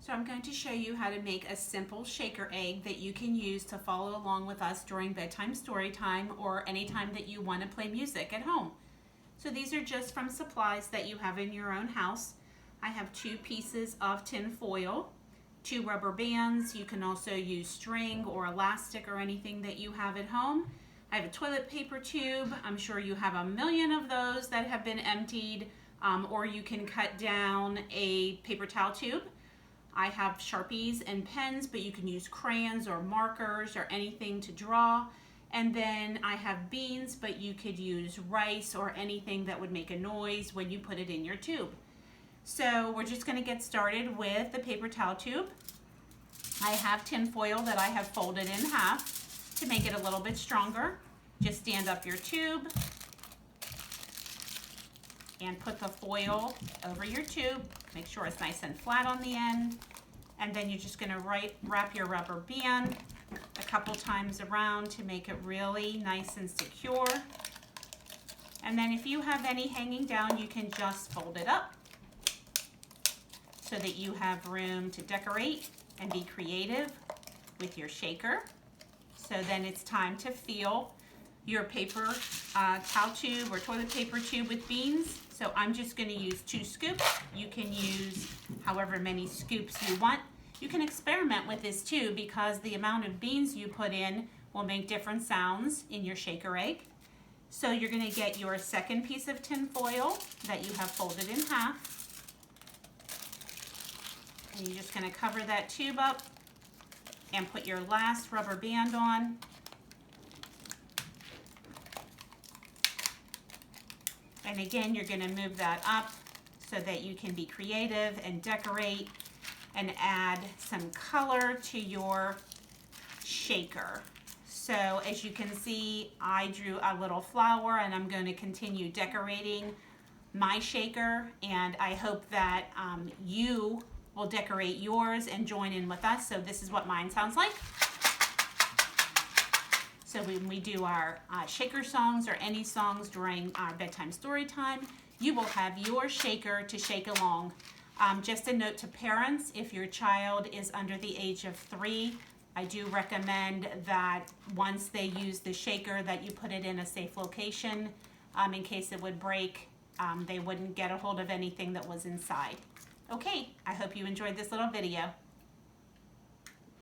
So I'm going to show you how to make a simple shaker egg that you can use to follow along with us during bedtime story time or anytime that you want to play music at home. So these are just from supplies that you have in your own house. I have 2 pieces of tin foil, 2 rubber bands. You can also use string or elastic or anything that you have at home. I have a toilet paper tube. I'm sure you have a million of those that have been emptied, or you can cut down a paper towel tube. I have Sharpies and pens, but you can use crayons or markers or anything to draw. And then I have beans, but you could use rice or anything that would make a noise when you put it in your tube. So we're just going to get started with the paper towel tube. I have tin foil that I have folded in half to make it a little bit stronger. Just stand up your tube and put the foil over your tube. Make sure it's nice and flat on the end. And then you're just gonna wrap your rubber band a couple times around to make it really nice and secure. And then if you have any hanging down, you can just fold it up so that you have room to decorate and be creative with your shaker. So then it's time to fill your paper towel tube or toilet paper tube with beans. So I'm just going to use 2 scoops. You can use however many scoops you want. You can experiment with this too, because the amount of beans you put in will make different sounds in your shaker egg. So you're going to get your second piece of tin foil that you have folded in half. And you're just going to cover that tube up and put your last rubber band on. And again, you're going to move that up so that you can be creative and decorate and add some color to your shaker. So as you can see, I drew a little flower and I'm going to continue decorating my shaker, and I hope that you will decorate yours and join in with us. So this is what mine sounds like. So when we do our shaker songs or any songs during our bedtime story time, you will have your shaker to shake along. Just a note to parents, if your child is under the age of 3, I do recommend that once they use the shaker that you put it in a safe location in case it would break. They wouldn't get a hold of anything that was inside. Okay, I hope you enjoyed this little video.